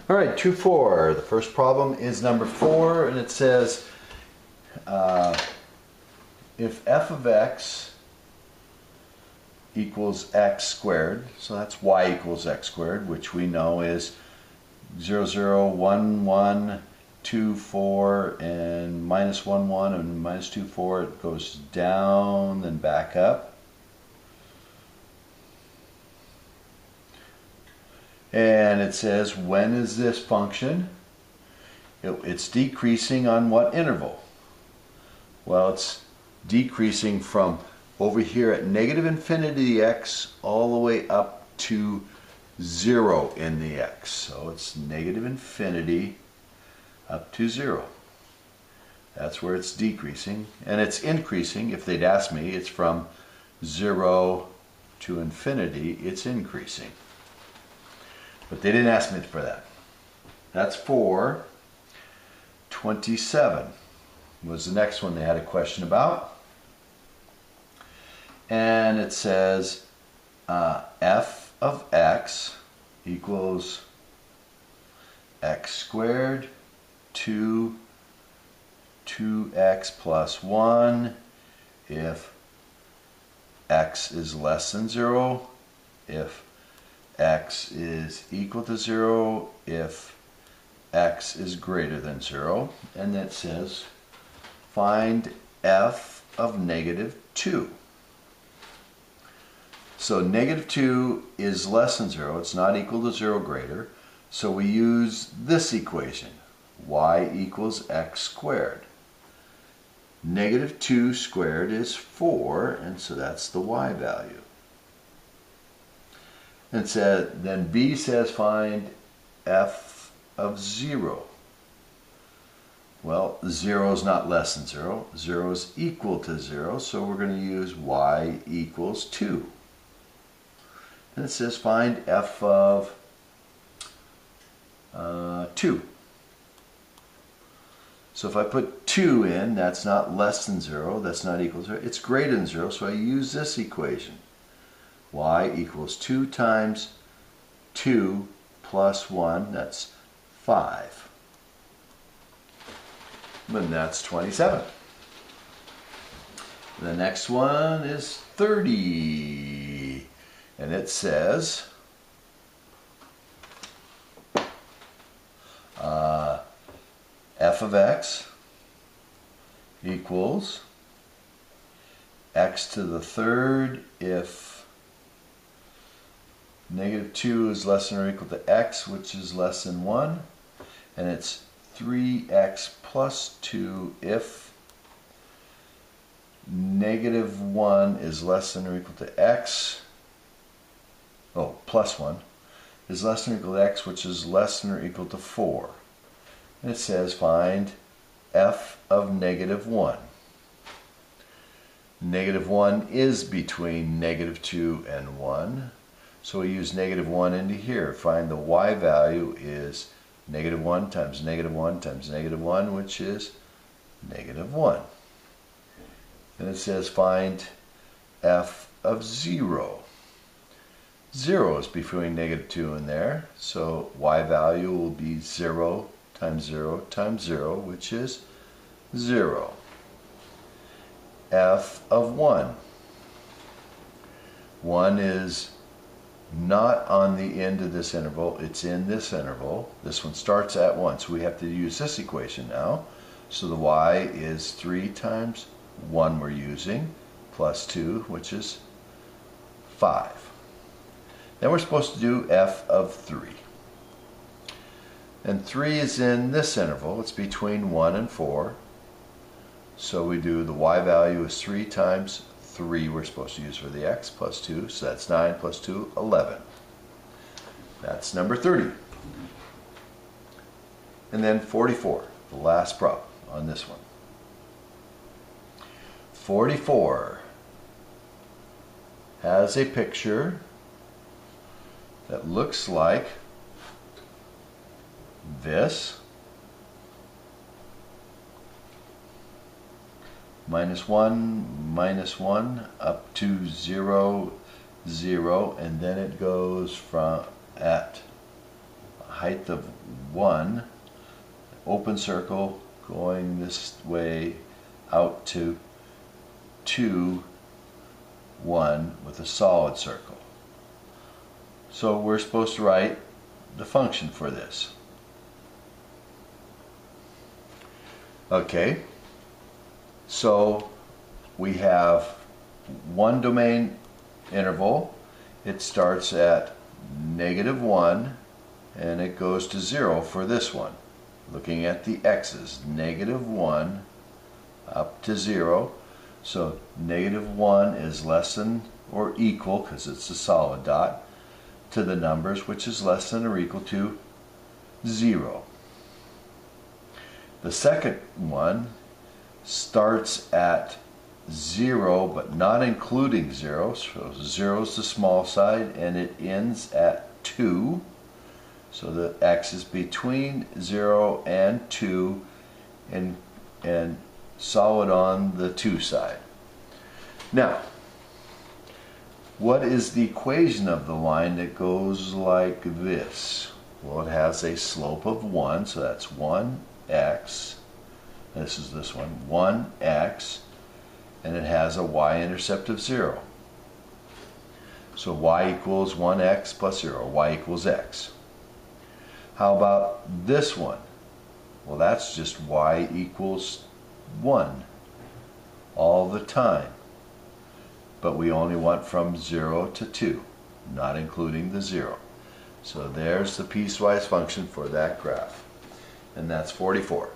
All right, 2-4. The first problem is number 4, and it says if f of x equals x squared, so that's y equals x squared, which we know is 0, 0, 1, 1, 2, 4, and minus 1, 1, and minus 2, 4. It goes down, then back up. And it says, when is this function? It's decreasing on what interval? Well, it's decreasing from over here at negative infinity x all the way up to 0 in the x. So it's negative infinity up to 0. That's where it's decreasing. And it's increasing. If they'd asked me, it's from 0 to infinity, it's increasing. But they didn't ask me for that. That's 4. 27 was the next one they had a question about. And it says f of x equals x squared to 2x plus 1 if x is less than 0, if x is equal to 0, if x is greater than 0, and that says find f of negative 2. So negative 2 is less than 0, it's not equal to 0 greater, so we use this equation, y equals x squared. Negative 2 squared is 4, and so that's the y value. And then B says find f of 0. Well, 0 is not less than 0. 0 is equal to 0, so we're going to use y equals 2. And it says find f of 2. So if I put 2 in, that's not less than 0, that's not equal to 0. It's greater than 0, so I use this equation. Y equals 2 times 2 plus 1, that's 5. And that's 27. The next one is 30. And it says f of x equals x to the third if negative 2 is less than or equal to x, which is less than 1, and it's 3x plus 2 if negative 1 is less than or equal to x, plus 1 is less than or equal to x, which is less than or equal to 4. And it says find f of negative 1. Negative 1 is between negative 2 and 1. So we use negative 1 into here. Find the y value is negative 1 times negative 1 times negative 1, which is negative 1. And it says find f of 0. 0 is between negative 2 and there, so y value will be 0 times 0 times 0, which is 0. F of 1. 1 is not on the end of this interval, it's in this interval. This one starts at 1, so we have to use this equation now. So the y is 3 times 1 we're using, plus 2, which is 5. Then we're supposed to do f of 3. And 3 is in this interval, it's between 1 and 4. So we do the y value is 3 times 3 we're supposed to use for the x, plus 2, so that's 9 plus 2, 11. That's number 30. And then 44, the last problem on this one. 44 has a picture that looks like this. Minus 1 up to 0, 0, and then it goes from at a height of 1, open circle going this way out to 2, 1 with a solid circle. So we're supposed to write the function for this. Okay, so we have one domain interval. It starts at -1 and it goes to 0 for this one. Looking at the x's, -1 up to 0. So -1 is less than or equal, because it's a solid dot, to the numbers, which is less than or equal to 0. The second one starts at 0 but not including 0, so 0 is the small side, and it ends at 2. So the x is between 0 and 2 and solid on the 2 side. Now, what is the equation of the line that goes like this? Well, it has a slope of 1, so that's 1x. This is this one, 1x, and it has a y-intercept of 0. So y equals 1x plus 0, y equals x. How about this one? Well, that's just y equals 1 all the time. But we only want from 0 to 2, not including the 0. So there's the piecewise function for that graph. And that's 44.